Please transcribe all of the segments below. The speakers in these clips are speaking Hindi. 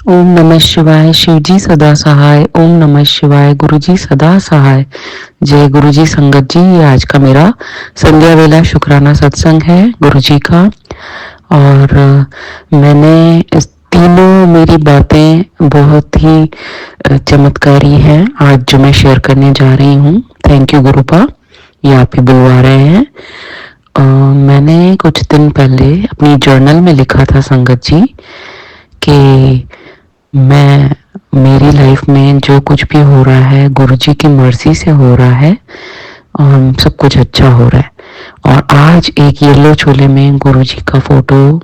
ओम नमः शिवाय। शिवजी सदा सहाय। ओम नमः शिवाय। गुरुजी सदा सहाय। जय गुरुजी। संगत जी, ये आज का मेरा संध्या वेला शुक्राना सत्संग है गुरुजी का। और मैंने इस तीनों मेरी बातें बहुत ही चमत्कारी हैं आज जो मैं शेयर करने जा रही हूँ। थैंक यू गुरुपा, ये आप ही बुलवा रहे हैं। मैंने कुछ दिन पहले अपनी जर्नल में लिखा था संगत जी कि मैं मेरी लाइफ में जो कुछ भी हो रहा है गुरुजी की मर्जी से हो रहा है और सब कुछ अच्छा हो रहा है। और आज एक येलो छोले में गुरुजी का फोटो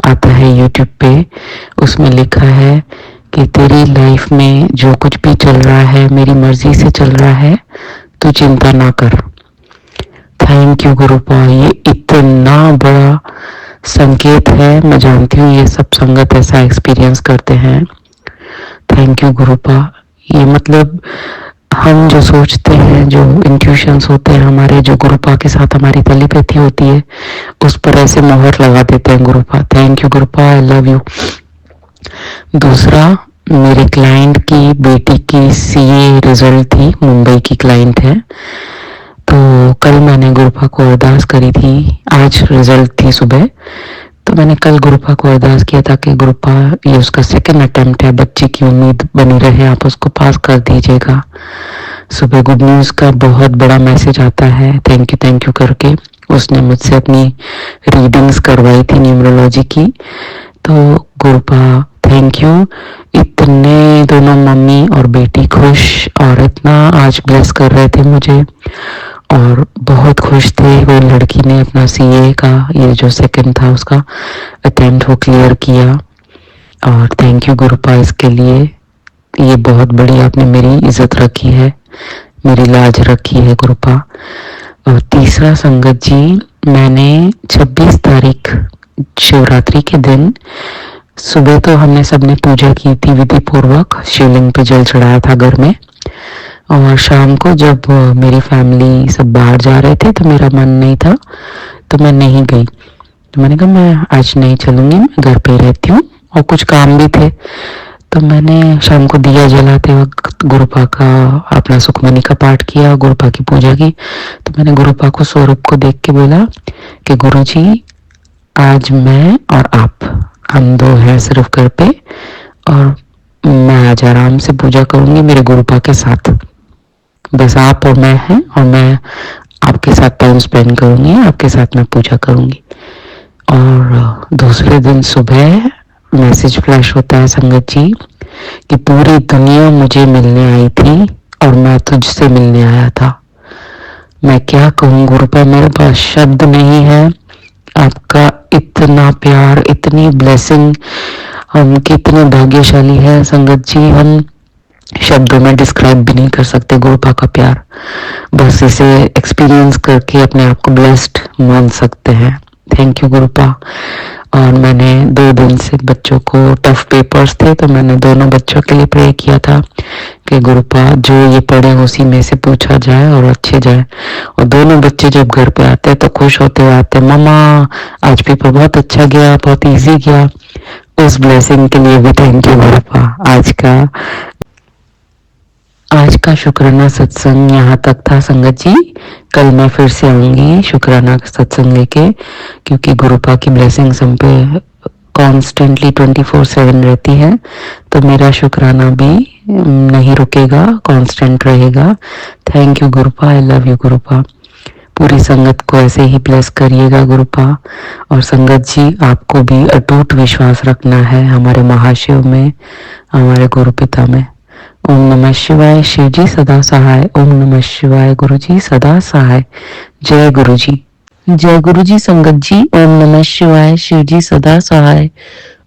आता है यूट्यूब पे, उसमें लिखा है कि तेरी लाइफ में जो कुछ भी चल रहा है मेरी मर्जी से चल रहा है, तू चिंता ना कर। थैंक यू गुरुपा, ये इतना बड़ा संकेत है। मैं जानती हूँ ये सब संगत ऐसा एक्सपीरियंस करते हैं। Thank you गुरुपा। ये मतलब हम जो सोचते हैं, जो इंट्यूशंस होते हैं हमारे, जो गुरुपा के साथ हमारी टेलीपैथी होती है, उस पर ऐसे मोहर लगा देते हैं Gurupa. Thank you Gurupa, I love you. दूसरा, मेरे क्लाइंट की बेटी की सीए रिजल्ट थी, मुंबई की क्लाइंट है। तो कल मैंने गुरुपा को अरदास करी थी, आज रिजल्ट थी सुबह। तो मैंने कल गुरुपा को अरदास किया था कि गुरुपा ये उसका सेकंड अटेम्प्ट है, बच्चे की उम्मीद बनी रहे, आप उसको पास कर दीजिएगा। सुबह गुड न्यूज़ का बहुत बड़ा मैसेज आता है, थैंक यू करके। उसने मुझसे अपनी रीडिंग्स करवाई थी न्यूमरोलॉजी की। तो गुरुपा थैंक यू। इतने दोनों मम्मी और बेटी खुश और इतना आज ब्लेस कर रहे थे मुझे और बहुत खुश थे। वो लड़की ने अपना सीए का ये जो सेकंड था उसका अटेम्प्ट वो क्लियर किया। और थैंक यू गुरुपा इसके लिए। ये बहुत बड़ी आपने मेरी इज्जत रखी है, मेरी लाज रखी है गुरुपा। और तीसरा संगत जी, मैंने 26 तारीख शिवरात्रि के दिन सुबह तो हमने सबने पूजा की थी विधि पूर्वक, शिवलिंग पे जल चढ़ाया था घर में। और शाम को जब मेरी फैमिली सब बाहर जा रहे थे तो मेरा मन नहीं था, तो मैं नहीं गई। तो मैंने कहा मैं आज नहीं चलूंगी, मैं घर पे रहती हूँ, और कुछ काम भी थे। तो मैंने शाम को दिया जलाते वक्त गुरुपा का अपना सुखमनी का पाठ किया, गुरुपा की पूजा की। तो मैंने गुरुपा को स्वरूप को देख के बोला कि गुरुजी आज मैं और आप, हम दो हैं सिर्फ घर पे, और मैं आज आराम से पूजा करूंगी मेरे गुरुपा के साथ। बस आप और मैं हैं और मैं आपके साथ टाइम स्पेंड करूंगी, आपके साथ मैं पूजा करूंगी। और दूसरे दिन सुबह मैसेज फ्लैश होता है संगत जी कि पूरी दुनिया मुझे मिलने आई थी और मैं तुझसे मिलने आया था। मैं क्या कहूँ गुरुपा, मेरे पास शब्द नहीं है। आपका इतना प्यार, इतनी ब्लेसिंग, हम कितने भाग्यशाली है संगत जी, हम शब्दों में डिस्क्राइब भी नहीं कर सकते गुरुपा का प्यार। बस इसे एक्सपीरियंस करके अपने आप को ब्लेस्ड मान सकते हैं। Thank you गुरुपा। और मैंने 2 दिन से बच्चों को टफ पेपर्स थे, तो मैंने दोनों बच्चों के लिए प्रे किया था कि गुरुपा जो ये पढ़े उसी में से पूछा जाए और अच्छे जाए। और दोनों बच्चे जब घर पे आते तो खुश होते हुए आते, मम्मा आज पेपर बहुत अच्छा गया, बहुत इजी गया। उस ब्लेसिंग के लिए भी थैंक यू गुरुपा। आज का शुक्राना सत्संग यहाँ तक था संगत जी। कल मैं फिर से आऊंगी शुक्राना सत्संग लेके, क्योंकि गुरुपा की ब्लेसिंग्स हम पे कॉन्स्टेंटली 24/7 रहती है। तो मेरा शुक्राना भी नहीं रुकेगा, कांस्टेंट रहेगा। Thank you Gurupa, I love you Gurupa. पूरी संगत को ऐसे ही ब्लेस करिएगा गुरुपा। और संगत जी आपको भी अटूट विश्वास रखना है हमारे महाशिव में, हमारे गुरु पिता में। ओम नमः शिवाय। शिवजी सदा सहाय। ओम नमः शिवाय। गुरुजी सदा सहाय। जय गुरुजी। जय गुरुजी संगत जी। ओम नमः शिवाय। शिवजी सदा सहाय।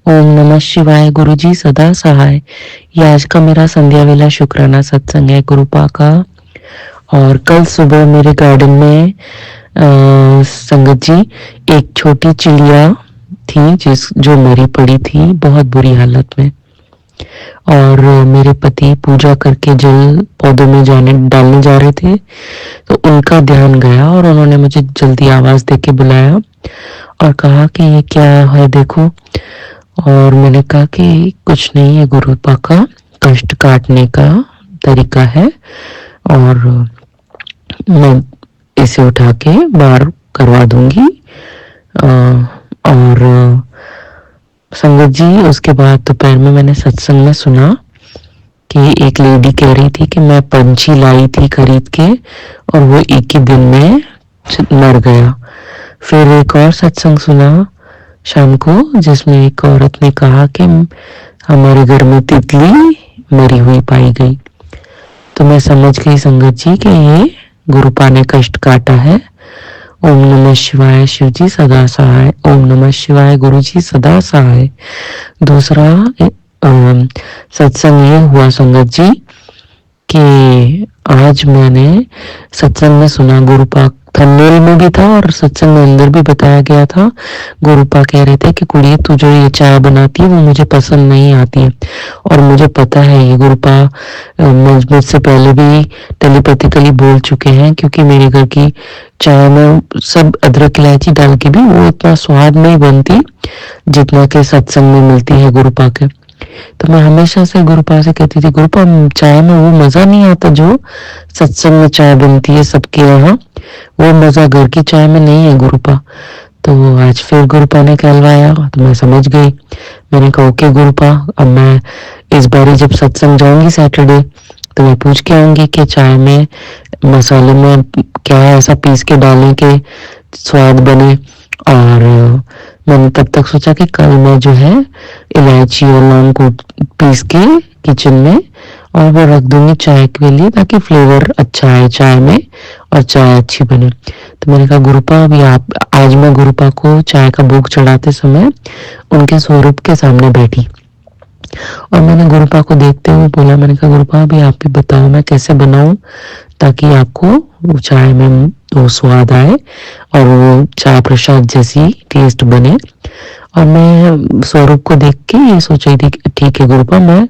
ओम नमः शिवाय। गुरुजी सदा सहाय। ये आज का मेरा संध्या वेला शुक्राना सत्संग है गुरुपा का। और कल सुबह मेरे गार्डन में संगत जी एक छोटी चिड़िया थी जो मरी पड़ी थी बहुत बुरी हालत में। और मेरे पति पूजा करके जल पौधों में डालने जा रहे थे, तो उनका ध्यान गया और उन्होंने मुझे जल्दी आवाज देके बुलाया और कहा कि ये क्या है देखो। और मैंने कहा कि कुछ नहीं, है गुरुपा का कष्ट काटने का तरीका है और मैं इसे उठा के बाहर करवा दूंगी। और संगत जी, उसके बाद दोपहर में मैंने सत्संग में सुना कि एक लेडी कह रही थी कि मैं पंछी लाई थी खरीद के और वो एक ही दिन में मर गया। फिर एक और सत्संग सुना शाम को जिसमें एक औरत ने कहा कि हमारे घर में तितली मरी हुई पाई गई। तो मैं समझ गई संगत जी कि ये गुरुपा ने कष्ट काटा है। ओम नमः शिवाय, शिव जी सदा सहाय। ओम नमः शिवाय, गुरु जी सदा सहाय। दूसरा सत्संग ये हुआ संगत जी कि आज मैंने सत्संग में सुना, गुरुपा थंबनेल में भी था और सत्संग में अंदर भी बताया गया था। गुरुपा कह रहे थे कि कुड़िए तू जो ये चाय बनाती है वो मुझे पसंद नहीं आती है और मुझे पता है ये गुरुपा मुझसे पहले भी टेलीपैथिकली बोल चुके हैं, क्योंकि मेरे घर की चाय में सब अदरक इलायची डाल के भी वो इतना स्वाद नहीं बनती जितना के सत्संग में मिलती है गुरुपा के। तो मैं हमेशा से गुरुपा से कहती थी, गुरुपा चाय में वो मजा नहीं आता जो सत्संग में चाय बनती है सबके यहाँ, वो मजा घर की चाय में नहीं है गुरुपा। तो आज फिर गुरुपा ने कहलवाया तो मैं समझ गई। मैंने कहा ओके गुरुपा, अब मैं इस बार जब सत्संग जाऊंगी सैटरडे तो मैं पूछ के आऊंगी कि चाय में मसाले में क्या ऐसा पीस के डालें कि स्वाद बने। और मैंने तब तक सोचा कि कल मैं जो है इलायची और लौंग को पीस के किचन में और वो रख दूंगी चाय के लिए ताकि फ्लेवर अच्छा आए चाय में और चाय अच्छी बने। तो मैंने कहा गुरुपा अभी आप, आज मैं गुरुपा को चाय का भोग चढ़ाते समय उनके स्वरूप के सामने बैठी और मैंने गुरुपा को देखते हुए बोला, मैंने कहा गुरुपा अभी आप भी बताओ मैं कैसे बनाऊं ताकि आपको वो चाय में वो स्वाद आए और वो चाय प्रसाद जैसी टेस्ट बने। और मैं स्वरूप को देख के ये सोच रही थी ठीक है गुरुपा, मैं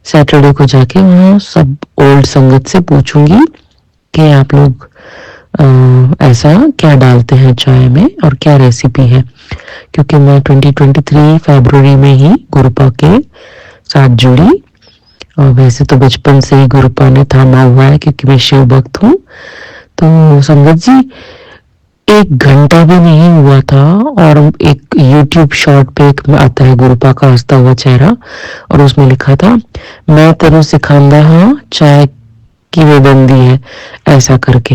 सैटरडे को जाके वहाँ सब ओल्ड संगत से पूछूंगी कि आप लोग ऐसा क्या डालते हैं चाय में और क्या रेसिपी है, क्योंकि मैं 2023 फरवरी में ही गुरुपा के साथ जुड़ी और वैसे तो बचपन से ही गुरुपा ने थामा हुआ है क्योंकि मैं शिव भक्त हूँ। तो संगत जी 1 घंटा भी नहीं हुआ था और एक YouTube शॉर्ट पे एक आता है गुरुपा का हंसता हुआ चेहरा और उसमें लिखा था, मैं तेनों सिखांदा हाँ चाय की वे बंदी है, ऐसा करके।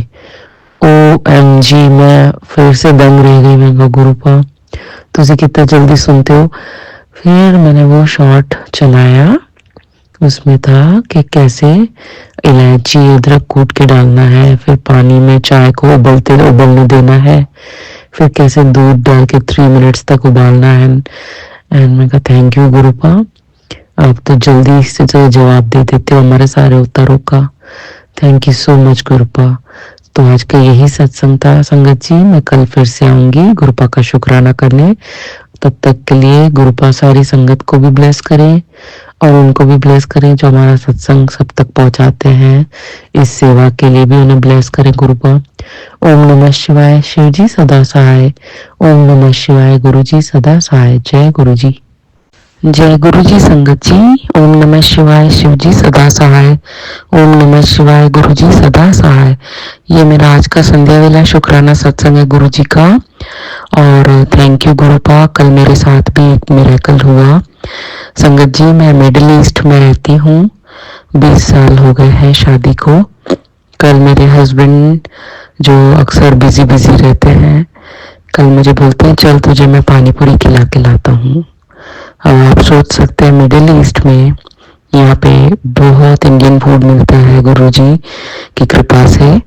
OMG, मैं फिर से दंग रह गई। मैं कहा गुरुपा तुझे कितना जल्दी सुनते हो। फिर मैंने वो शॉर्ट चलाया, उसमें था कि कैसे इलायची अदरक कूट के डालना है, फिर पानी में चाय को उबलने देना है, फिर कैसे दूध डाल के 3 मिनट्स तक उबालना है। एंड मैं कहा थैंक यू गुरुपा, आप तो जल्दी से जवाब दे देते हो हमारे सारे उत्तरों का। Thank you so much गुरुपा। तो आज का यही सत्संग था संगत जी, मैं कल फिर से आऊंगी गुरुपा का शुक्राना करने। तब तक के लिए गुरुपा सारी संगत को भी ब्लेस करें और उनको भी ब्लेस करें जो हमारा सत्संग सब तक पहुंचाते हैं। इस सेवा के लिए भी उन्हें ब्लेस करें गुरुपा। ओम नमः शिवाय, शिव जी सदा सहाय। ओम नमः शिवाय, गुरु जी सदा सहाय। जय गुरु जी। जय गुरु जी संगत जी। ओम नमः शिवाय, शिव जी सदा सहाय। ओम नमः शिवाय, गुरु जी सदा सहाय। ये मेरा आज का संध्या वेला शुक्राना सत्संग है गुरु जी का और थैंक यू गुरुपा। कल मेरे साथ भी एक मिरेकल हुआ संगत जी। मैं मिडिल ईस्ट में रहती हूँ, 20 साल हो गए हैं शादी को। कल मेरे हस्बैंड जो अक्सर बिजी रहते हैं, कल मुझे बोलते हैं चल तुझे मैं पानी पूरी खिला के लाता हूँ। अब आप सोच सकते हैं मिडिल ईस्ट में यहाँ पे बहुत इंडियन फूड मिलता है गुरुजी की कृपा से।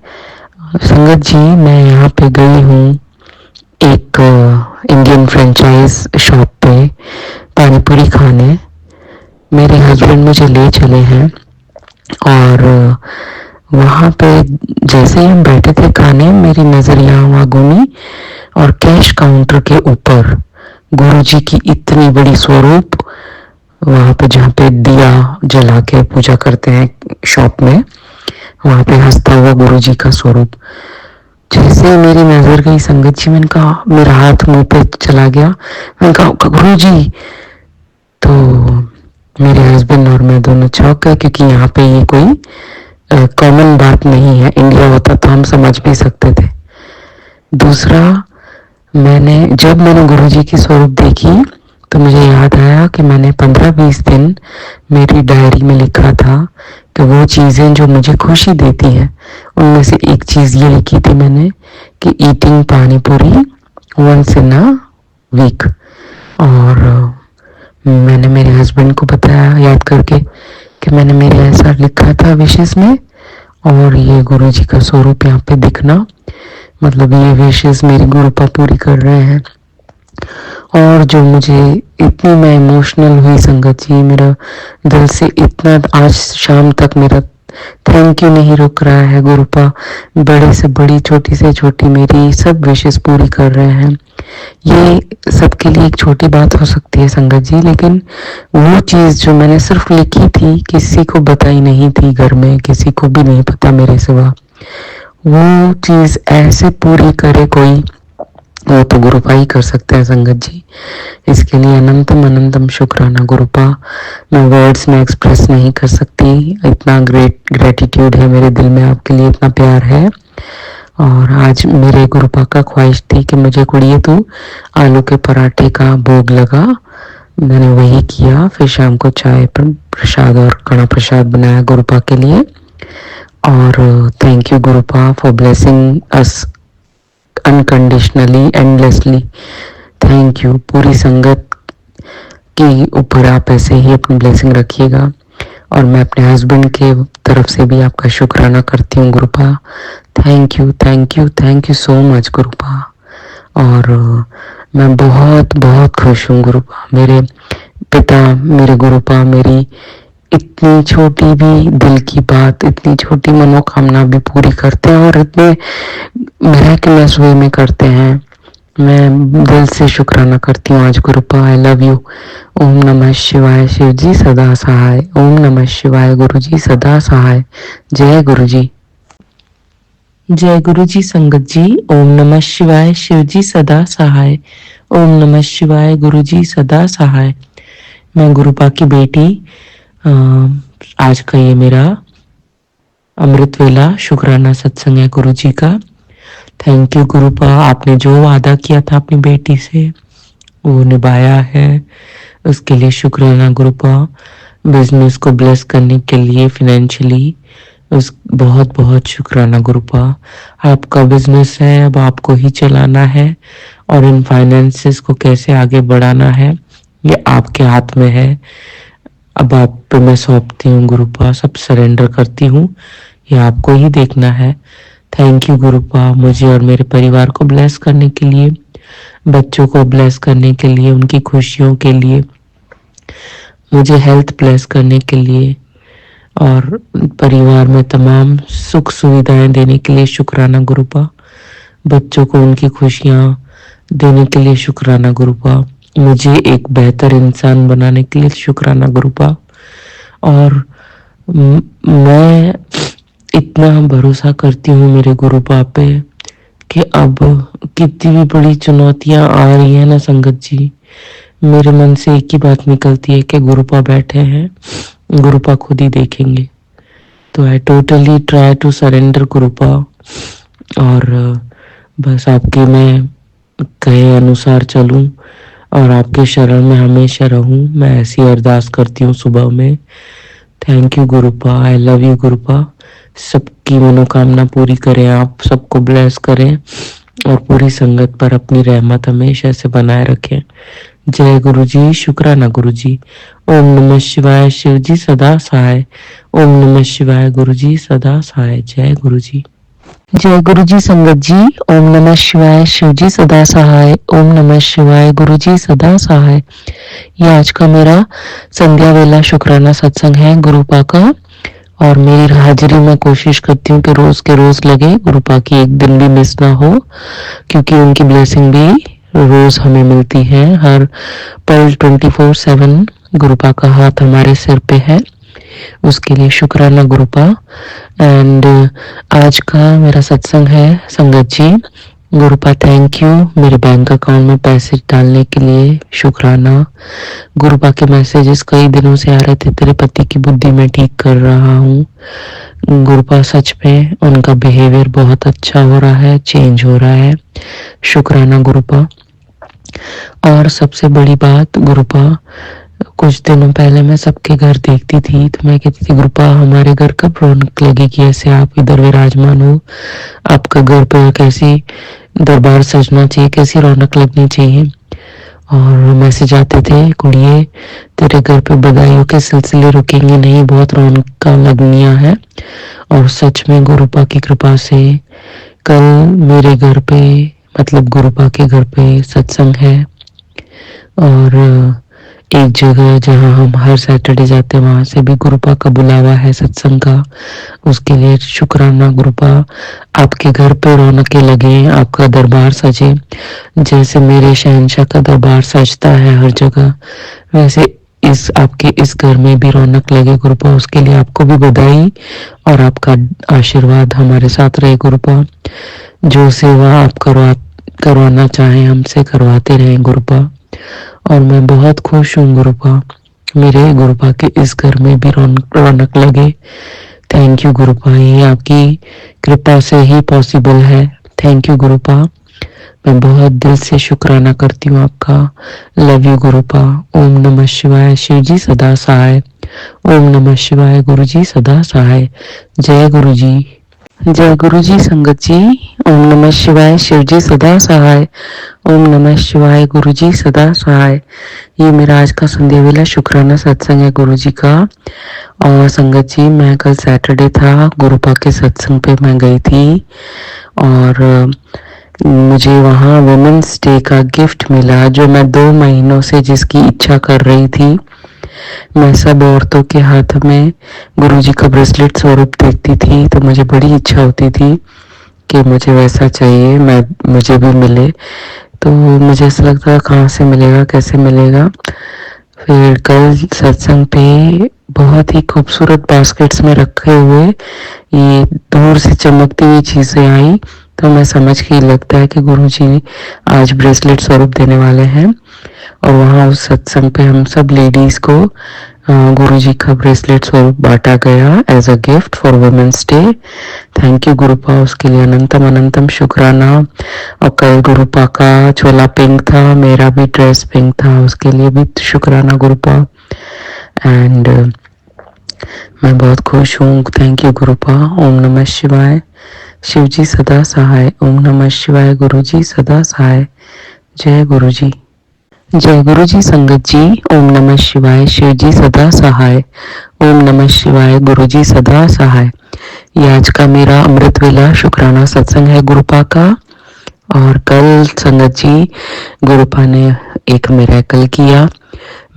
संगत जी मैं यहाँ पे गई हूँ एक इंडियन फ्रेंचाइज शॉप पे पानी पूरी खाने। मेरे हस्बैंड मुझे ले चले हैं और वहाँ पे जैसे ही हम बैठे थे खाने, मेरी नजर यहाँ वहाँ घूमी और कैश काउंटर के ऊपर गुरुजी की इतनी बड़ी स्वरूप, वहाँ पे जहाँ पे दिया जला के पूजा करते हैं शॉप में, वहाँ पे हंसता हुआ गुरुजी का स्वरूप। जैसे मेरी नजर गई संगत जी, मैंने कहा, मेरा हाथ मुंह पे चला गया। मैंने कहा गुरुजी तो मेरे हस्बैंड और मैं दोनों चौंक गए, क्योंकि यहाँ पे ये कोई कॉमन बात नहीं है। इंडिया होता तो हम समझ भी सकते थे। दूसरा, जब मैंने गुरुजी की स्वरूप देखी तो मुझे याद आया कि मैंने 15-20 दिन मेरी डायरी में लिखा था कि वो चीज़ें जो मुझे खुशी देती हैं, उनमें से एक चीज़ ये लिखी थी मैंने कि ईटिंग पानी पूरी वंस इन अ वीक। और मैंने मेरे हस्बैंड को बताया याद करके कि मैंने मेरे ऐसा लिखा था विशेष में, और ये गुरुजी का स्वरूप यहाँ पे दिखना, मतलब ये विशेष मेरी गुरुपा पूरी कर रहे हैं। और जो मुझे इतनी मैं इमोशनल हुई संगत जी, मेरा दिल से इतना आज शाम तक मेरा थैंक यू नहीं रुक रहा है। गुरुपा बड़े से बड़ी, छोटी से छोटी मेरी सब विशेष पूरी कर रहे हैं। ये सबके लिए एक छोटी बात हो सकती है संगत जी, लेकिन वो चीज़ जो मैंने सिर्फ लिखी थी, किसी को बताई नहीं थी, घर में किसी को भी नहीं पता मेरे सिवा, वो चीज़ ऐसे पूरी करे कोई, वो तो गुरुपा ही कर सकते हैं संगत जी। इसके लिए अनंतम अनंतम शुक्राना गुरुपा। मैं वर्ड्स में एक्सप्रेस नहीं कर सकती, इतना ग्रेटिट्यूड है मेरे दिल में आपके लिए, इतना प्यार है। और आज मेरे गुरुपा का ख्वाहिश थी कि मुझे कुड़िए तू आलू के पराठे का भोग लगा, मैंने वही किया। फिर शाम को चाय पर प्रसाद और कड़ा प्रसाद बनाया गुरुपा के लिए। और thank you गुरुपा for blessing us unconditionally, endlessly. Thank you. पूरी संगत के ऊपर आप ऐसे ही अपनी ब्लेसिंग रखिएगा। और मैं अपने हस्बैंड के तरफ से भी आपका शुक्राना करती हूँ Gurupa. Thank you, thank you, thank you so much Gurupa. और मैं बहुत बहुत खुश हूँ गुरुपा। मेरे पिता, मेरे गुरुपा मेरी इतनी छोटी भी दिल की बात, इतनी छोटी मनोकामना भी पूरी करते हैं, और इतने मिराकुलस वे में करते हैं। मैं दिल से शुक्राना करती हूँ आज गुरुपा। I love you. ओम नमः शिवाय। शिव जी सदा सहाय। ओम नमः शिवाय। गुरु जी सदा सहाय। जय गुरु जी। जय गुरु जी संगत जी। ओम नमः शिवाय। शिव जी सदा सहाय। ओम नमः शिवाय। गुरु जी सदा सहाय। मैं गुरुपा की बेटी, आज का ये मेरा अमृत वेला शुक्राना सत्संग है गुरु जी का। थैंक यू गुरुपा, आपने जो वादा किया था अपनी बेटी से वो निभाया है, उसके लिए शुक्राना गुरुपा। बिजनेस को ब्लेस करने के लिए फाइनेंशियली उस बहुत बहुत शुक्राना गुरुपा। आपका बिजनेस है, अब आपको ही चलाना है, और इन फाइनेंसेस को कैसे आगे बढ़ाना है ये आपके हाथ में है। अब आप पे मैं सौंपती हूँ गुरुपा, सब सरेंडर करती हूँ, ये आपको ही देखना है। थैंक यू गुरुपा, मुझे और मेरे परिवार को ब्लेस करने के लिए, बच्चों को ब्लेस करने के लिए, उनकी खुशियों के लिए, मुझे हेल्थ ब्लेस करने के लिए, और परिवार में तमाम सुख सुविधाएं देने के लिए शुक्राना गुरुपा। बच्चों को उनकी खुशियां देने के लिए शुक्राना गुरुपा। मुझे एक बेहतर इंसान बनाने के लिए शुक्राना गुरुपा। और मैं इतना भरोसा करती हूँ मेरे गुरुपा पे कि अब कितनी भी बड़ी चुनौतियां आ रही है ना संगत जी, मेरे मन से एक ही बात निकलती है कि गुरुपा बैठे हैं, गुरुपा खुद ही देखेंगे। तो I totally try to surrender Gurupa, और बस आपके मैं कहे अनुसार चलूं और आपके शरण में हमेशा रहूं, मैं ऐसी अरदास करती हूँ सुबह में। Thank you Gurupa, I love you Gurupa. सबकी मनोकामना पूरी करें, आप सबको ब्लेस करें, और पूरी संगत पर अपनी रहमत हमेशा से बनाए रखें। जय गुरु जी। शुक्राना गुरु जी। ओम नमः शिवाय। शिव जी सदा सहाय। ओम नमः शिवाय। गुरु जी सदा सहाय। जय गुरु जी। जय गुरु जी संगत जी। ओम नमः शिवाय। शिव जी सदा सहाय। ओम नमः शिवाय। गुरु जी सदा सहाय। ये आज का मेरा संध्या वेला शुक्राना सत्संग है गुरुपा का, और मेरी हाजिरी में कोशिश करती हूँ कि रोज के रोज लगे, गुरुपा की एक दिन भी मिस ना हो, क्योंकि उनकी ब्लेसिंग भी रोज हमें मिलती है। हर पल 24/7 गुरुपा का हाथ हमारे सिर पे है, उसके लिए शुक्राना गुरुपा। एंड आज का मेरा सत्संग है संगत जी गुरुपा थैंक यू मेरे बैंक अकाउंट में पैसे डालने के लिए, शुक्राना। गुरुपा के मैसेजेस कई दिनों से आ रहे थे, तेरे पति की बुद्धि मैं ठीक कर रहा हूँ। गुरुपा सच में उनका बिहेवियर बहुत अच्छा हो रहा है, चेंज हो रहा है, शुक्राना गुरुपा। और सबसे बड़ी बात गुरुपा, कुछ दिनों पहले मैं सबके घर देखती थी तो मैं कहती थी गुरुपा हमारे घर कब रौनक लगेगी, ऐसे आप इधर विराजमान हो, आपका घर पे कैसी दरबार सजना चाहिए, कैसी रौनक लगनी चाहिए। और मैसेज आते थे, कुड़िए तेरे घर पे बधाइयों के सिलसिले रुकेंगे नहीं, बहुत रौनक का लगनिया है। और सच में गुरुपा की कृपा से कल मेरे घर पे, मतलब गुरुपा के घर पे सत्संग है। और एक जगह जहाँ हम हर सैटरडे जाते हैं वहां से भी गुरुपा का बुलावा है सत्संग का, उसके लिए शुक्राना गुरुपा। आपके घर पे रौनकें लगे, आपका दरबार सजे, जैसे मेरे शहंशाह का दरबार सजता है हर जगह, वैसे इस आपके इस घर में भी रौनक लगे गुरुपा। उसके लिए आपको भी बधाई और आपका आशीर्वाद हमारे साथ रहे गुरुपा। जो सेवा आप करवाना चाहें हमसे करवाते रहें गुरुपा। और मैं बहुत खुश हूँ गुरुपा, मेरे गुरुपा के इस घर में भी रौनक लगे। थैंक यू गुरुपा, ये आपकी कृपा से ही पॉसिबल है। थैंक यू गुरुपा, मैं बहुत दिल से शुक्राना करती हूँ आपका। Love you Gurupa. ओम नमः शिवाय, शिव जी सदा सहाय। ओम नमः शिवाय, गुरु जी सदा सहाय। जय गुरु जी। जय गुरु जी संगत जी। ओम नमः शिवाय, शिव जी सदा सहाय। ओम नमः शिवाय, गुरु जी सदा सहाय। ये मेरा आज का संध्या वेला शुक्राना सत्संग है गुरु जी का। और संगत जी मैं कल सैटरडे था, गुरुपा के सत्संग पे मैं गई थी और मुझे वहाँ वुमेन्स डे का गिफ्ट मिला, जो मैं 2 महीनों से जिसकी इच्छा कर रही थी। मैं सब औरतों के हाथ में गुरुजी का ब्रेसलेट स्वरूप देखती थी तो मुझे बड़ी इच्छा होती थी कि मुझे वैसा चाहिए, मुझे भी मिले। तो मुझे ऐसा लगता था कहाँ से मिलेगा, कैसे मिलेगा। फिर कल सत्संग पे बहुत ही खूबसूरत बास्केट्स में रखे हुए ये दूर से चमकती हुई चीजें आई, तो मैं समझ के लगता है कि गुरुजी आज ब्रेसलेट स्वरूप देने वाले हैं। और वहाँ उस सत्संग पे हम सब लेडीज को गुरुजी का ब्रेसलेट स्वरूप बांटा गया as a gift for women's day. Thank you Gurupa, उसके लिए अनंतम अनंतम शुक्राना। और कल गुरुपा का चोला पिंक था, मेरा भी ड्रेस पिंक था, उसके लिए भी शुक्राना गुरुपा। एंड मैं बहुत खुश हूँ। Thank you Gurupa. ओम नमः शिवाय, शिव जी सदा सहाय। ओम नमः शिवाय, गुरु जी सदा सहाय। जय गुरु जी। जय गुरु जी संगत जी। ओम नमः शिवाय, शिव जी सदा सहाय। ओम नमः शिवाय, गुरु जी सदा सहाय। ये आज का मेरा अमृत वेला शुक्राना सत्संग है गुरुपा का। और कल संगत जी गुरुपा ने एक मिरेकल किया।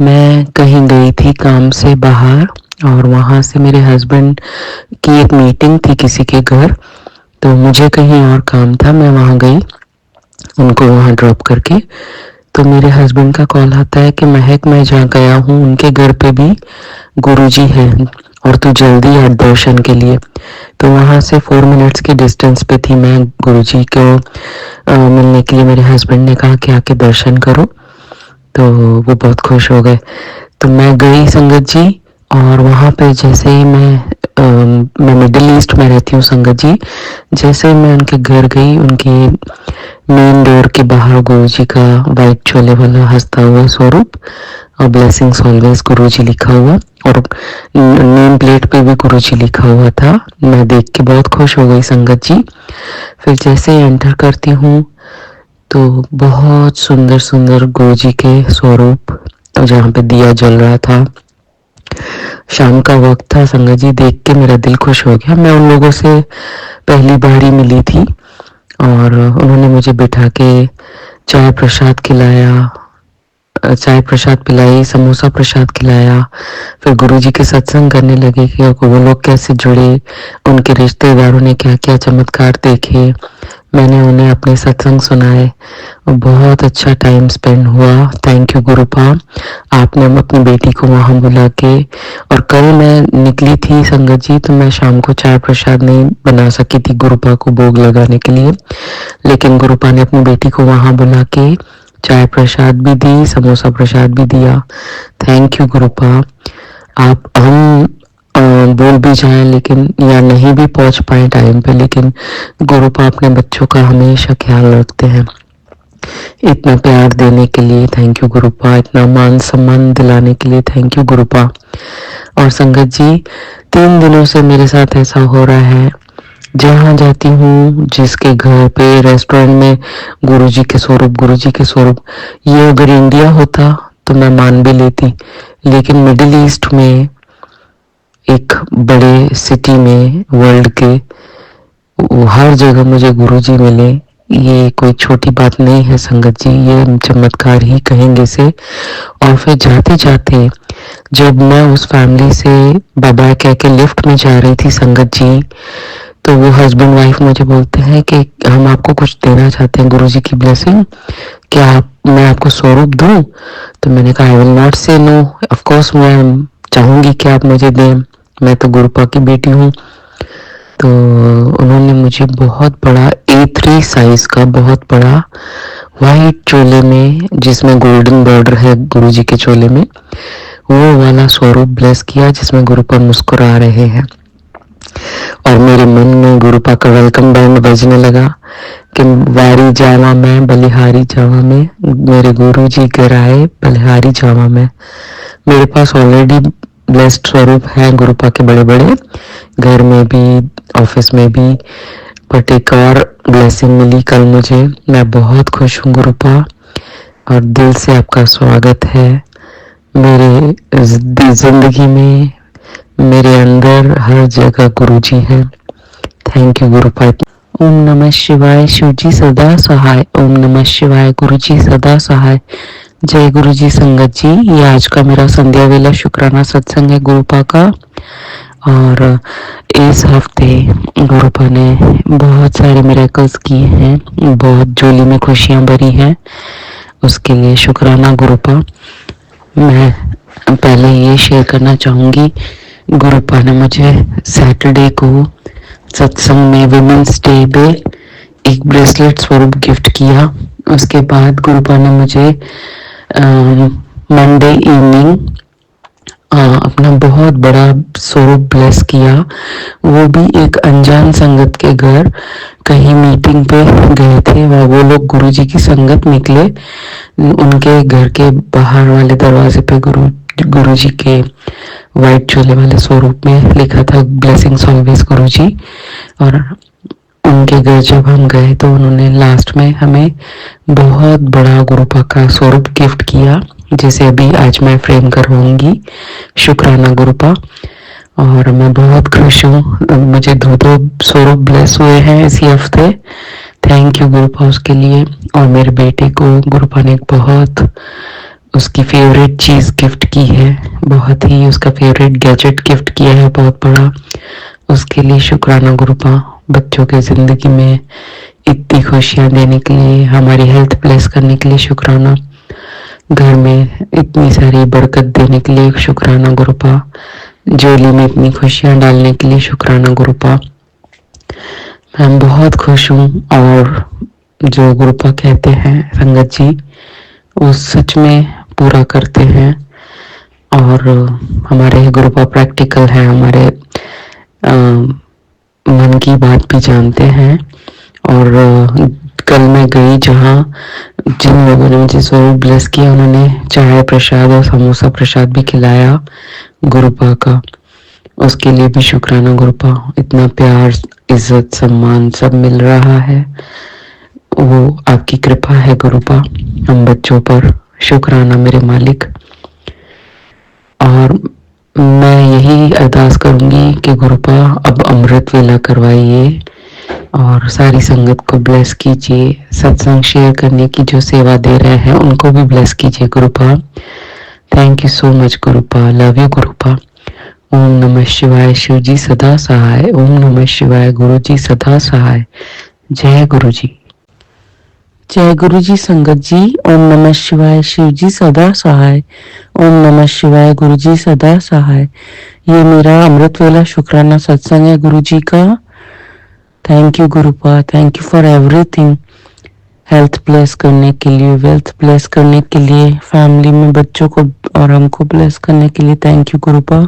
मैं कहीं गई थी काम से बाहर और वहां से मेरे हस्बैंड की एक मीटिंग थी किसी के घर, तो मुझे कहीं और काम था, मैं वहां गई उनको वहां ड्रॉप करके। तो मेरे हस्बैंड का कॉल आता है कि महक मैं जहाँ गया हूँ उनके घर पे भी गुरुजी है और तू जल्दी आ दर्शन के लिए। तो वहां से 4 मिनट्स के डिस्टेंस पे थी मैं गुरुजी को मिलने के लिए। मेरे हस्बैंड ने कहा कि आके दर्शन करो, तो वो बहुत खुश हो गए। तो मैं गई संगत जी, और वहां पे जैसे ही मैं मिडिल ईस्ट में रहती हूँ संगत जी, जैसे ही मैं उनके घर गई, उनके मेन डोर के बाहर गुरुजी का वाइट चोले वाला हंसता हुआ स्वरूप और ब्लेसिंग्स ऑलवेज गुरुजी लिखा हुआ, और नेम प्लेट पे भी गुरुजी लिखा हुआ था। मैं देख के बहुत खुश हो गई संगत जी। फिर जैसे ही एंटर करती हूँ तो बहुत सुंदर सुंदर गुरुजी के स्वरूप, तो जहाँ पे दिया जल रहा था, शाम का वक्त था संगत जी, देख के मेरा दिल खुश हो गया। मैं उन लोगों से पहली बार ही मिली थी और उन्होंने मुझे बिठा के चाय प्रसाद खिलाया, चाय प्रसाद पिलाई, समोसा प्रसाद खिलाया। फिर गुरुजी के सत्संग करने लगे कि वो लोग कैसे जुड़े, उनके रिश्तेदारों ने क्या क्या चमत्कार देखे। मैंने उन्हें अपने सत्संग सुनाए। बहुत अच्छा टाइम स्पेंड हुआ। थैंक यू गुरुपा, आपने अपनी बेटी को वहाँ बुला के। और कल मैं निकली थी संगत जी, तो मैं शाम को चाय प्रसाद नहीं बना सकी थी गुरुपा को भोग लगाने के लिए, लेकिन गुरुपा ने अपनी बेटी को वहाँ बुला के चाय प्रसाद भी दी, समोसा प्रसाद भी दिया। Thank you गुरुपा। आप हम बोल भी जाएं लेकिन या नहीं भी पहुंच पाए टाइम पे, लेकिन गुरुपा अपने बच्चों का हमेशा ख्याल रखते हैं। इतना प्यार देने के लिए थैंक यू गुरुपा, इतना मान सम्मान दिलाने के लिए थैंक यू गुरुपा। और संगत जी, 3 दिनों से मेरे साथ ऐसा हो रहा है, जहाँ जाती हूँ, जिसके घर पे, रेस्टोरेंट में, गुरुजी के स्वरूप, गुरुजी के स्वरूप। ये अगर इंडिया होता तो मैं मान भी लेती, लेकिन मिडिल ईस्ट में, एक बड़े सिटी में, वर्ल्ड के हर जगह मुझे गुरुजी मिले, ये कोई छोटी बात नहीं है संगत जी, ये चमत्कार ही कहेंगे इसे। और फिर जाते जाते जब मैं उस फैमिली से बाबा कह के लिफ्ट में जा रही थी संगत जी, तो वो हस्बैंड वाइफ मुझे बोलते हैं कि हम आपको कुछ देना चाहते हैं, गुरुजी की ब्लेसिंग, क्या मैं आपको स्वरूप दूं? तो मैंने कहा आई विल नॉट से नो, ऑफ कोर्स मैं चाहूंगी कि आप मुझे दें, मैं तो गुरुपा की बेटी हूँ। तो उन्होंने मुझे बहुत बड़ा A3 साइज का बहुत बड़ा वाइट चोले में, जिसमें गोल्डन बॉर्डर है गुरुजी के चोले में, वो वाला स्वरूप ब्लेस किया, जिसमें गुरुपा मुस्कुरा रहे हैं। और मेरे मन में गुरुपा का वेलकम बैंड बजने लगा कि वारी जावा में, बलिहारी जावा में, मेरे गुरुजी गिराए बलिहारी जावा में। मेरे पास ऑलरेडी ब्लेस्ड स्वरूप है गुरुपा के बड़े बड़े, घर में भी, ऑफिस में भी, बट एक और ब्लेसिंग मिली कल मुझे। मैं बहुत खुश हूँ गुरुपा, और दिल से आपका स्वागत है मेरे जिंदगी में, मेरे अंदर हर जगह गुरुजी है। Thank you Gurupa. ओम नमः शिवाय, शिवजी सदा सहाय। ओम नमः शिवाय, गुरुजी सदा सहाय। जय गुरुजी संगत जी, ये आज का मेरा संध्या वेला शुक्राना सत्संग है गुरुपा का। और इस हफ्ते गुरुपा ने बहुत सारे मिरेकल्स किए हैं, बहुत झोली में खुशियां भरी हैं, उसके लिए शुक्राना गुरुपा। मैं पहले ये शेयर करना चाहूंगी, गुरुपा ने मुझे सैटरडे को सत्संग में विमेंस डे पे एक ब्रेसलेट स्वरूप गिफ्ट किया। उसके बाद गुरुपा ने मुझे मंडे इवनिंग अपना बहुत बड़ा स्वरूप ब्लेस किया, वो भी एक अनजान संगत के घर, कहीं मीटिंग पे गए थे, वह वो लोग गुरुजी की संगत निकले, उनके घर के बाहर वाले दरवाजे पे गुरुजी के वाइट चोले वाले स्वरूप में लिखा था ब्लेसिंग्स ऑलवेज गुरुजी। और उनके घर जब हम गए तो उन्होंने लास्ट में हमें बहुत बड़ा गुरुपा का स्वरूप गिफ्ट किया, जिसे अभी आज मैं फ्रेम करवाऊंगी। शुक्राना गुरुपा। और मैं बहुत खुश हूँ, मुझे 2 स्वरूप ब्लेस हुए हैं इसी हफ्ते। थैंक यू गुरुपा उसके लिए। और मेरे बेटे को गुरुपा ने बहुत उसकी फेवरेट चीज गिफ्ट की है, बहुत ही उसका फेवरेट गैजेट गिफ्ट किया है बहुत बड़ा, उसके लिए शुक्राना गुरुपा। बच्चों के जिंदगी में इतनी खुशियां देने के लिए, हमारी हेल्थ ब्लेस करने के लिए शुक्राना, घर में इतनी सारी बरकत देने के लिए शुक्राना गुरुपा, जोली में इतनी खुशियां डालने के लिए शुक्राना गुरुपा। मैं बहुत खुश हूँ। और जो गुरुपा कहते हैं संगत जी, वो सच में पूरा करते हैं। और हमारे गुरुपा प्रैक्टिकल है, हमारे मन की बात भी जानते हैं। और कल मैं गई जहाँ जिन लोगों ने मुझे स्वरूप ब्लेस किया, उन्होंने चाय प्रसाद और समोसा प्रसाद भी खिलाया गुरुपा का, उसके लिए भी शुक्राना गुरुपा। इतना प्यार, इज्जत, सम्मान सब मिल रहा है, वो आपकी कृपा है गुरुपा हम बच्चों पर। शुक्राना मेरे मालिक। और मैं यही अरदास करूंगी कि गुरुपा अब अमृत वेला करवाइए, और सारी संगत को ब्लेस कीजिए। सत्संग शेयर करने की जो सेवा दे रहे हैं उनको भी ब्लेस कीजिए Gurupa. Thank you so much Gurupa, love you Gurupa. ओम नमः शिवाय, शिव जी सदा सहाय। ओम नमः शिवाय, गुरु जी सदा सहाय। जय गुरु जी। जय गुरु जी संगत जी। ओम नमः शिवाय, शिव जी सदा सहाय। ओम नमः शिवाय, गुरु जी सदा सहाय। ये मेरा अमृत वेला शुक्राना सत्संग है गुरु जी का। Thank you Gurupa, thank you for everything. Health bless करने के लिए, वेल्थ ब्लेस करने के लिए, फैमिली में बच्चों को और हमको ब्लेस करने के लिए थैंक यू गुरुपा।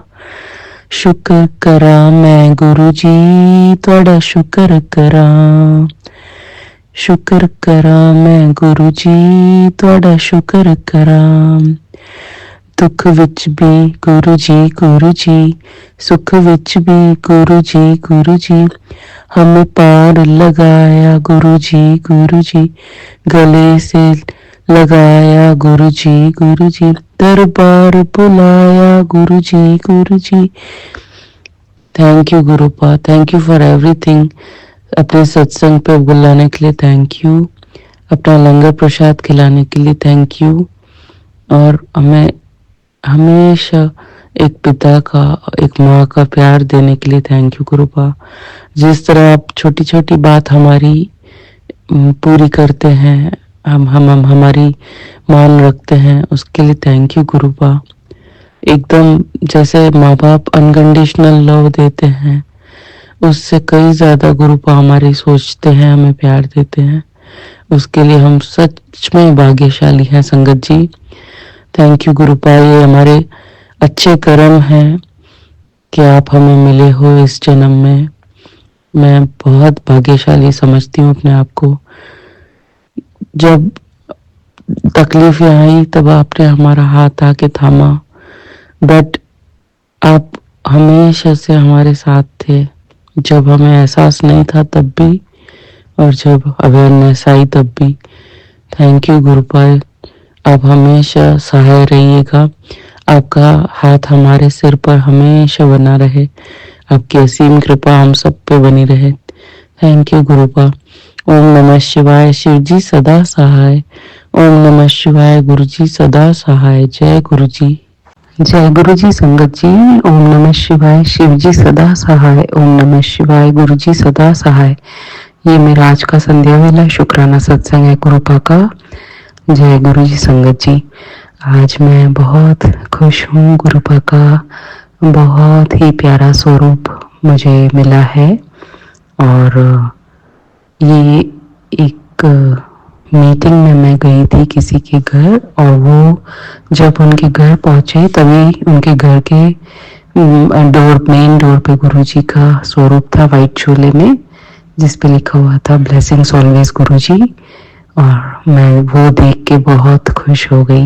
शुक्र करा मैं गुरु जी, थोड़ा शुक्र करा। शुक्र करा मैं गुरु जी, थोड़ा शुक्र करा। दुख विच भी गुरु जी, सुख विच भी गुरु जी। हमें पार लगाया गुरु जी, गले से लगाया गुरु जी, दरबार बुलाया guru ji. Thank you Gurupa, thank you for everything. अपने सत्संग पे बुलाने के लिए थैंक यू, अपना लंगर प्रसाद खिलाने के लिए थैंक यू, और हमें हमेशा एक पिता का, एक माँ का प्यार देने के लिए थैंक यू गुरुपा। जिस तरह आप छोटी छोटी बात हमारी पूरी करते हैं, हम हमारी मान रखते हैं, उसके लिए थैंक यू गुरुपा। एकदम जैसे माँ बाप अनकंडीशनल लव देते हैं, उससे कई ज्यादा गुरुपा हमारी सोचते हैं, हमें प्यार देते हैं। उसके लिए हम सच में भाग्यशाली हैं संगत जी। Thank you गुरुपा। ये हमारे अच्छे कर्म हैं कि आप हमें मिले हो इस जन्म में। मैं बहुत भाग्यशाली समझती हूँ अपने आप को। जब तकलीफें आई तब आपने हमारा हाथ आके थामा, बट आप हमेशा से हमारे साथ थे। जब हमें एहसास नहीं था तब भी, और जब अवेयरनेस आई तब भी। Thank you गुरुपा। आप हमेशा सहाय रहिएगा। आपका हाथ हमारे सिर पर हमेशा बना रहे। आपकी असीम कृपा हम सब पे बनी रहे। Thank you Gurupa. ओम नमः शिवाय, शिव जी सदा सहाय। ओम नमः शिवाय, गुरु जी सदा सहाय। जय गुरु जी। जय गुरु जी संगत जी। ओम नमः शिवाय, शिव जी सदा सहाय। ओम नमः शिवाय, गुरु जी सदा सहाय। ये मेरा आज का संध्या वेला शुक्राना सत्संग है गुरुपा का। जय गुरु जी संगत जी। आज मैं बहुत खुश हूँ। गुरुपा का बहुत ही प्यारा स्वरूप मुझे मिला है, और ये एक मीटिंग में मैं गई थी किसी के घर, और वो जब उनके घर पहुंचे तभी उनके घर के मेन डोर पे गुरुजी का स्वरूप था वाइट चोले में, जिस पे लिखा हुआ था ब्लेसिंग्स ऑलवेज गुरुजी। और मैं वो देख के बहुत खुश हो गई।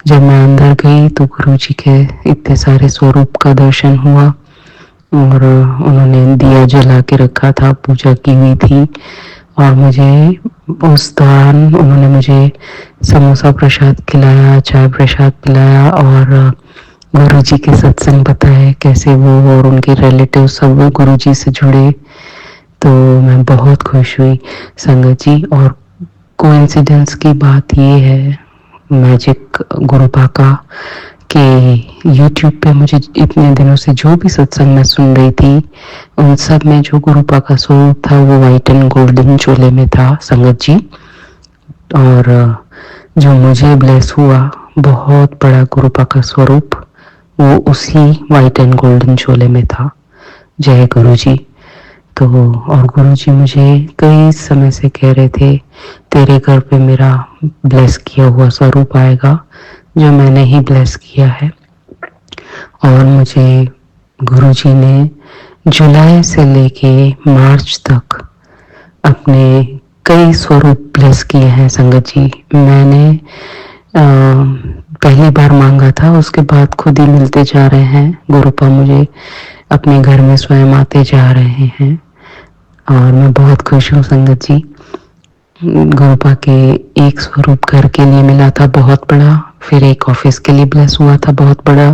जब मैं अंदर गई तो गुरुजी के इतने सारे स्वरूप का दर्शन हुआ, और उन्होंने दिया जला के रखा था, पूजा की हुई थी, और मुझे उस दौरान उन्होंने मुझे समोसा प्रसाद खिलाया, चाय प्रसाद पिलाया, और गुरुजी के सत्संग बताए कैसे वो और उनके रिलेटिव सब गुरुजी से जुड़े। तो मैं बहुत खुश हुई संगत जी। और कोइंसिडेंस की बात ये है, मैजिक गुरुपा का, कि YouTube पे मुझे इतने दिनों से जो भी सत्संग मैं सुन रही थी, उन सब में जो गुरुपा का स्वरूप था वो व्हाइट एंड गोल्डन चोले में था संगत जी। और जो मुझे ब्लेस हुआ बहुत बड़ा गुरुपा का स्वरूप, वो उसी व्हाइट एंड गोल्डन चोले में था। जय गुरु जी। तो और गुरुजी मुझे कई समय से कह रहे थे तेरे घर पे मेरा ब्लेस किया हुआ स्वरूप आएगा, जो मैंने ही ब्लेस किया है। और मुझे गुरुजी ने जुलाई से लेके मार्च तक अपने कई स्वरूप ब्लेस किए हैं संगत जी। मैंने पहली बार मांगा था, उसके बाद खुद ही मिलते जा रहे हैं। गुरुपा मुझे अपने घर में स्वयं आते जा रहे हैं, और मैं बहुत खुश हूँ संगत जी। गुरुपा के एक स्वरूप घर के लिए मिला था बहुत बड़ा, फिर एक ऑफिस के लिए ब्लेस हुआ था बहुत बड़ा,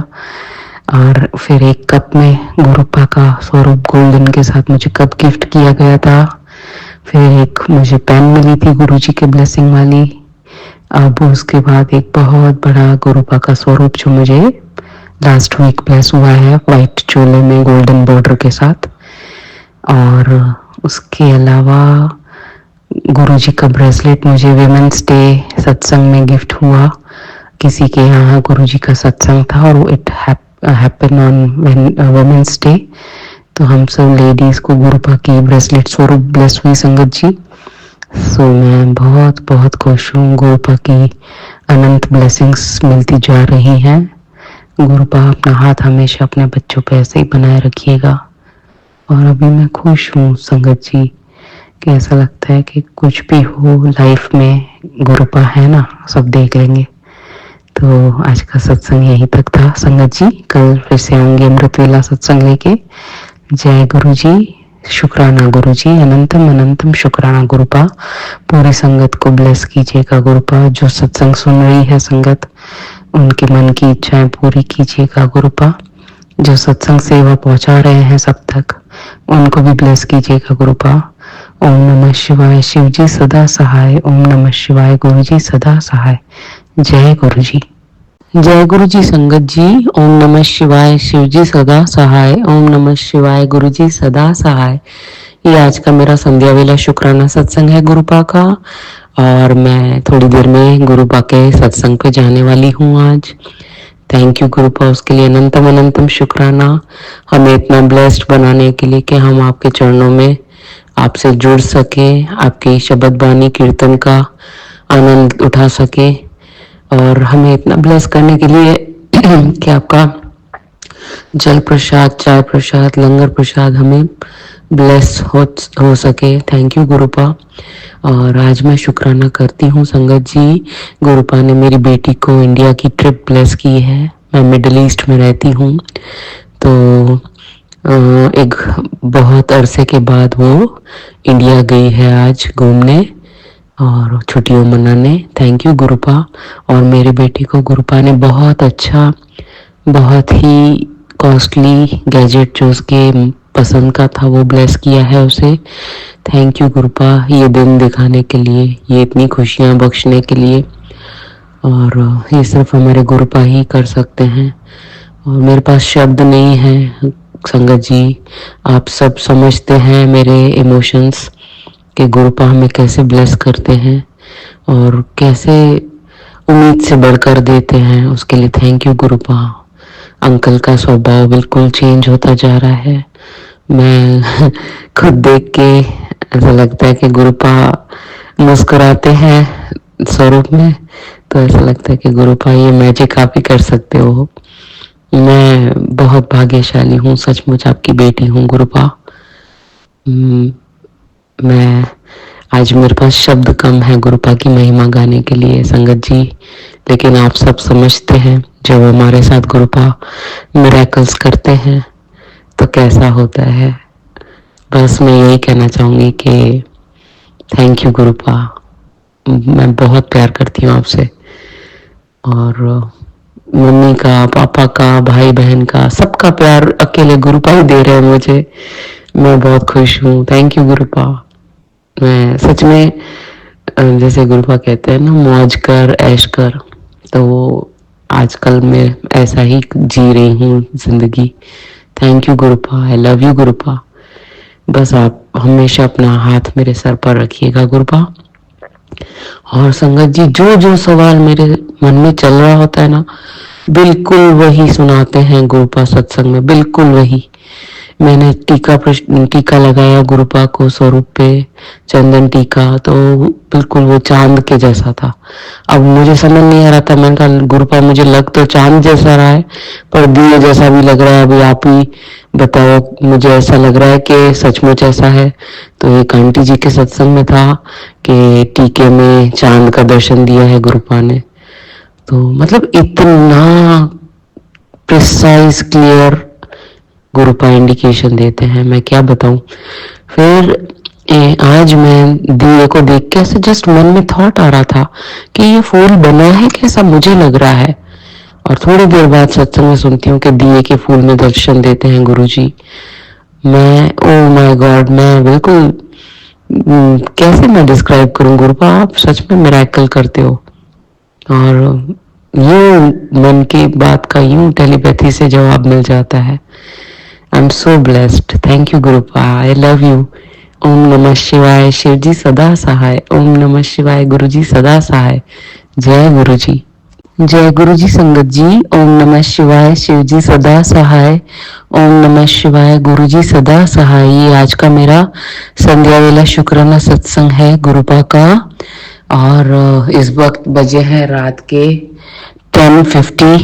और फिर एक कप में गुरुपा का स्वरूप गोल्डन के साथ मुझे कप गिफ्ट किया गया था। फिर एक मुझे पेन मिली थी गुरुजी के ब्लेसिंग वाली। अब उसके बाद एक बहुत बड़ा गुरुपा का स्वरूप जो मुझे लास्ट वीक ब्लेस हुआ है, व्हाइट चोले में गोल्डन बॉर्डर के साथ। और उसके अलावा गुरुजी का ब्रेसलेट मुझे विमेंस डे सत्संग में गिफ्ट हुआ। किसी के यहाँ गुरुजी का सत्संग था और it happen on women's day, तो हम सब लेडीज को गुरुपा की ब्रेसलेट स्वरूप ब्लेस हुई संगत जी। सो मैं बहुत बहुत खुश हूँ। गुरुपा की अनंत ब्लेसिंग्स मिलती जा रही हैं। गुरुपा अपना हाथ हमेशा अपने बच्चों पे ऐसे ही बनाए रखिएगा। और अभी मैं खुश हूँ संगत जी कि ऐसा लगता है कि कुछ भी हो लाइफ में गुरुपा है ना, सब देख लेंगे। तो आज का सत्संग यहीं तक था संगत जी। कल फिर से आऊंगी अमृत वेला सत्संग लेके। जय गुरु जी, शुक्राना गुरु जी, अनंतम अनंतम शुक्राना गुरुपा। पूरी संगत को ब्लेस कीजिएगा गुरुपा। जो सत्संग सुन रही है संगत, उनके मन की इच्छाएं पूरी कीजिएगा गुरुपा। जो सत्संग सेवा पहुंचा रहे हैं सब तक, उनको भी ब्लेस कीजिएगा गुरुपा। ओम नमः शिवाय, शिव जी सदा सहाय। ओम नमः शिवाय, गुरु जी सदा सहाय। जय गुरु जी। जय गुरु जी संगत जी। ओम नमः शिवाय, शिव जी सदा सहाय। ओम नमः शिवाय, गुरु जी सदा सहाय। ये आज का मेरा संध्या वेला शुक्राना सत्संग है गुरुपा का। और मैं थोड़ी देर में गुरुपा के सत्संग पे जाने वाली हूँ आज। थैंक यू गुरुपा, उसके लिए अनंतम अनंतम शुक्राना, हमें इतना ब्लेस्ड बनाने के लिए कि हम आपके चरणों में आपसे जुड़ सके, आपकी शब्द बानी कीर्तन का आनंद उठा सके, और हमें इतना ब्लेस करने के लिए कि आपका जल प्रसाद, चाय प्रसाद, लंगर प्रसाद हमें ब्लेस हो सके। Thank you गुरुपा। और आज मैं शुक्राना करती हूँ संगत जी, गुरुपा ने मेरी बेटी को इंडिया की ट्रिप ब्लेस की है। मैं मिडिल ईस्ट में रहती हूँ, तो एक बहुत अरसे के बाद वो इंडिया गई है आज घूमने और छुट्टियों मनाने। Thank you गुरुपा। और मेरी बेटी को गुरुपा ने बहुत अच्छा, बहुत ही कॉस्टली गैजेट जो उसके पसंद का था वो ब्लेस किया है उसे। थैंक यू गुरुपा, ये दिन दिखाने के लिए, ये इतनी खुशियां बख्शने के लिए। और ये सिर्फ हमारे गुरुपा ही कर सकते हैं और मेरे पास शब्द नहीं है संगत जी। आप सब समझते हैं मेरे इमोशंस कि गुरुपा हमें कैसे ब्लेस करते हैं और कैसे उम्मीद से बढ़कर देते हैं। उसके लिए थैंक यू गुरुपा। अंकल का स्वभाव बिल्कुल चेंज होता जा रहा है। मैं खुद देख के ऐसा लगता है कि गुरुपा मुस्कुराते हैं स्वरूप में, तो ऐसा लगता है कि गुरुपा ये मैजिक आप ही कर सकते हो। मैं बहुत भाग्यशाली हूँ, सचमुच आपकी बेटी हूँ गुरुपा। मैं आज मेरे पास शब्द कम है गुरुपा की महिमा गाने के लिए संगत जी, लेकिन आप सब समझते हैं जब हमारे साथ गुरुपा मिरेकल्स करते हैं तो कैसा होता है। बस मैं यही कहना चाहूंगी कि थैंक यू गुरुपा। मैं बहुत प्यार करती हूँ आपसे, और मम्मी का, पापा का, भाई बहन का, सबका प्यार अकेले गुरुपा ही दे रहे हैं मुझे। मैं बहुत खुश हूँ। Thank you गुरुपा। मैं सच में जैसे गुरुपा कहते हैं ना, मौज कर ऐश कर, तो आजकल मैं ऐसा ही जी रही हूँ जिंदगी। Thank you Gurupa, I love you Gurupa. बस आप हमेशा अपना हाथ मेरे सर पर रखिएगा गुरुपा। और संगत जी, जो जो सवाल मेरे मन में चल रहा होता है ना, बिल्कुल वही सुनाते हैं गुरुपा सत्संग में, बिल्कुल वही। मैंने टीका लगाया गुरुपा को स्वरूप पे, चंदन टीका, तो बिल्कुल वो चांद के जैसा था। अब मुझे समझ नहीं आ रहा था, मैंने कहा गुरुपा मुझे लग तो चांद जैसा रहा है पर दिए जैसा भी लग रहा है, अभी आप ही बताओ। मुझे ऐसा लग रहा है कि सचमुच ऐसा है। तो एक आंटी जी के सत्संग में था कि टीके में चांद का दर्शन दिया है गुरुपा ने। तो मतलब इतना प्रिसाइज क्लियर गुरुपा इंडिकेशन देते हैं, मैं क्या बताऊं। फिर आज मैं दिए को देख के ऐसे जस्ट मन में थॉट आ रहा था कि ये फूल बना है कैसा, मुझे लग रहा है। और थोड़ी देर बाद सत्संग में सुनती हूँ कि दिए के फूल में दर्शन देते हैं गुरुजी। मैं, ओ माय गॉड, मैं बिल्कुल कैसे मैं डिस्क्राइब करूं गुरुपा, आप सच में मिरेकल करते हो। और यूं मन की बात का यूं टेलीपैथी से जवाब मिल जाता है। I am so blessed. Thank you Gurupa, I love you. ओम नमः शिवाय, शिव जी सदा सहाय। ओम नमः शिवाय, गुरु जी सदा सहाय। जय गुरु जी। जय गुरु जी संगत जी। ओम नमः शिवाय, शिव जी सदा सहाय। ओम नमः शिवाय, गुरु जी सदा सहाय। ये आज का मेरा संध्या वेला शुक्राना सत्संग है गुरुपा का। और इस वक्त बजे हैं रात के 10:50।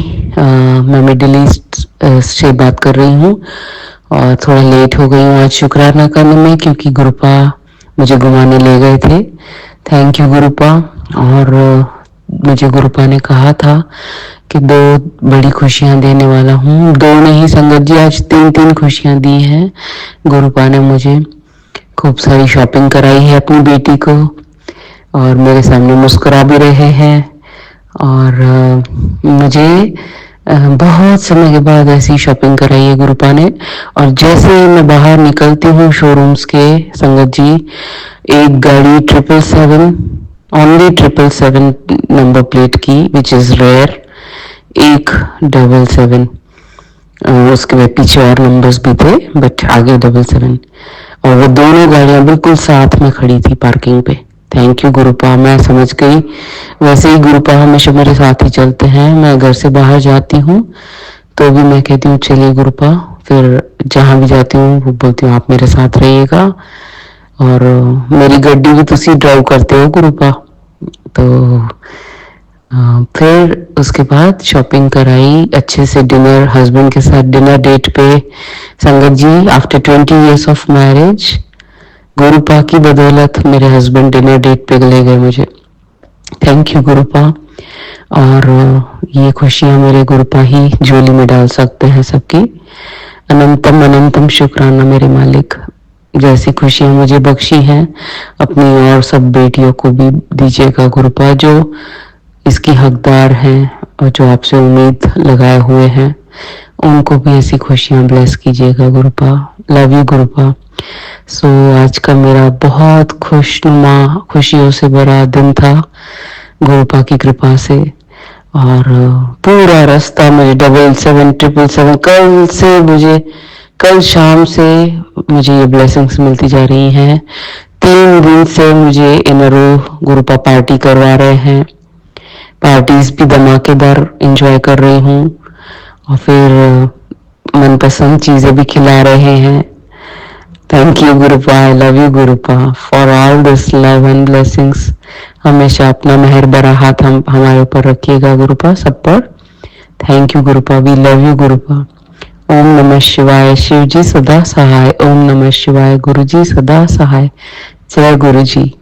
मैं मिडिल ईस्ट से बात कर रही हूँ और थोड़ा लेट हो गई हूँ आज शुक्राना करने में, क्योंकि गुरुपा मुझे घुमाने ले गए थे। Thank you गुरुपा। और मुझे गुरुपा ने कहा था कि 2 बड़ी खुशियां देने वाला हूँ। 2 नहीं संगत जी, आज 3 खुशियां दी हैं। गुरुपा ने मुझे खूब सारी शॉपिंग कराई है अपनी बेटी को, और मेरे सामने मुस्कुरा भी रहे हैं। और मुझे बहुत समय के बाद ऐसी शॉपिंग कराई है गुरुपा ने। और जैसे ही मैं बाहर निकलती हूँ शोरूम्स के संगत जी, एक गाड़ी 777, ओनली 777 नंबर प्लेट की, विच इज रेयर, एक 777, उसके बाद पीछे और नंबर्स भी थे बट आगे 777, और वो दोनों गाड़ियां बिल्कुल साथ में खड़ी थी पार्किंग पे। थैंक यू गुरुपा, मैं समझ गई। वैसे ही गुरुपा हमेशा मेरे साथ ही चलते हैं। मैं घर से बाहर जाती हूँ तो भी मैं कहती हूँ चलिए गुरुपा, फिर जहां भी जाती हूँ वो बोलती हूँ आप मेरे साथ रहिएगा। और मेरी गड्डी भी तुसी ड्राइव करते हो गुरुपा। तो फिर उसके बाद शॉपिंग कराई, अच्छे से डिनर, हस्बैंड के साथ डिनर डेट पे संगत जी। आफ्टर 20 years ऑफ मैरिज, गुरुपा की बदौलत मेरे हस्बैंड डिनर डेट पे ले गए मुझे। Thank you गुरुपा। और ये खुशियां मेरे गुरुपा ही झोली में डाल सकते हैं सबकी। अनंतम अनंतम शुक्राना मेरे मालिक। जैसी खुशियां मुझे बख्शी हैं अपनी और सब बेटियों को भी दीजिएगा गुरुपा, जो इसकी हकदार हैं और जो आपसे उम्मीद लगाए हुए हैं, उनको भी ऐसी खुशियां ब्लेस कीजिएगा गुरुपा। Love you गुरुपा। सो आज का मेरा बहुत खुशनुमा, खुशियों से भरा दिन था गुरुपा की कृपा से। और पूरा रास्ता मुझे 777 777 कल शाम से मुझे ये ब्लेसिंग्स मिलती जा रही हैं। 3 दिन से मुझे इन रो गुरुपा पार्टी करवा रहे हैं। पार्टीज भी धमाकेदार एंजॉय कर रही हूँ, और फिर मनपसंद चीजें भी खिला रहे हैं। Thank you Gurupa, I love you गुरुपा for all this love and blessings. हमेशा अपना मेहर भरा हाथ हमारे ऊपर रखिएगा गुरुपा, सब पर। Thank you Gurupa, we love you Gurupa. ओम नमः शिवाय, शिव जी सदा सहाय। ओम नमः शिवाय, गुरु जी सदा सहाय। जय गुरु जी।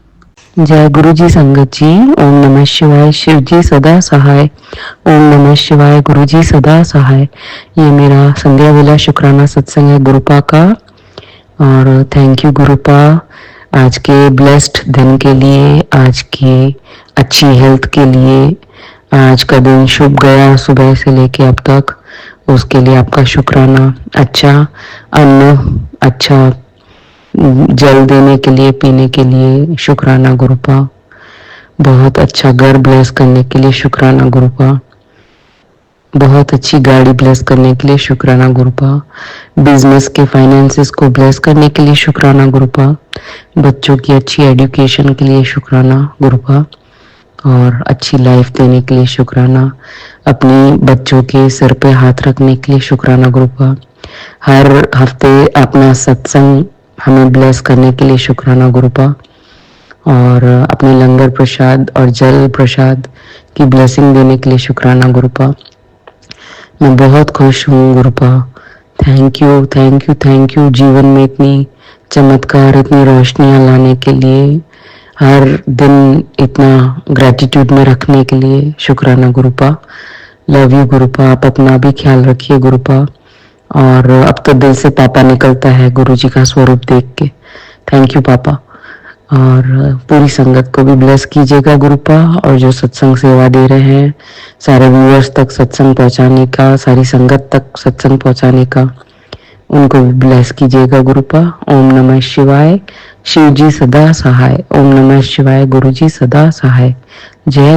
जय गुरु जी संगत जी। ओम नमः शिवाय, शिव जी सदा सहाय। ओम नमः शिवाय, गुरु जी सदा सहाय। ये मेरा संध्या वेला शुक्राना सत्संग है गुरुपा का। और थैंक यू गुरुपा आज के ब्लेस्ड दिन के लिए, आज की अच्छी हेल्थ के लिए। आज का दिन शुभ गया सुबह से लेके अब तक, उसके लिए आपका शुक्राना। अच्छा अन्न, अच्छा जल देने के लिए, पीने के लिए शुक्राना गुरुपा। बहुत अच्छा घर ब्लेस करने के लिए शुक्राना गुरुपा। बहुत अच्छी गाड़ी ब्लेस करने के लिए शुक्राना गुरुपा। बिजनेस के फाइनेंसेस को ब्लेस करने के लिए शुक्राना गुरुपा। बच्चों की अच्छी एजुकेशन के लिए शुक्राना गुरुपा। और अच्छी लाइफ देने के लिए शुक्राना। अपनी बच्चों के सिर पे हाथ रखने के लिए शुक्राना गुरुपा। हर हफ्ते अपना सत्संग हमें ब्लेस करने के लिए शुक्राना गुरुपा। और अपने लंगर प्रसाद और जल प्रसाद की ब्लेसिंग देने के लिए शुक्राना गुरुपा। मैं बहुत खुश हूँ Gurupa. Thank you thank you thank you. जीवन में इतनी चमत्कार, इतनी रोशनियां लाने के लिए, हर दिन इतना ग्रेटिट्यूड में रखने के लिए शुक्राना गुरुपा। Love you गुरुपा। आप अपना भी ख्याल रखिए गुरुपा। और अब तो दिल से पापा निकलता है गुरुजी का स्वरूप देख के। थैंक यू पापा। और पूरी संगत को भी ब्लेस कीजिएगा गुरुपा, और जो सत्संग सेवा दे रहे हैं सारे व्यूअर्स तक सत्संग पहुंचाने का, सारी संगत तक सत्संग पहुंचाने का उनको भी ब्लेस कीजिएगा गुरुपा। ओम नमः शिवाय। शिव जी सदा सहाय। ओम नमः शिवाय। गुरु जी सदा सहाय। जय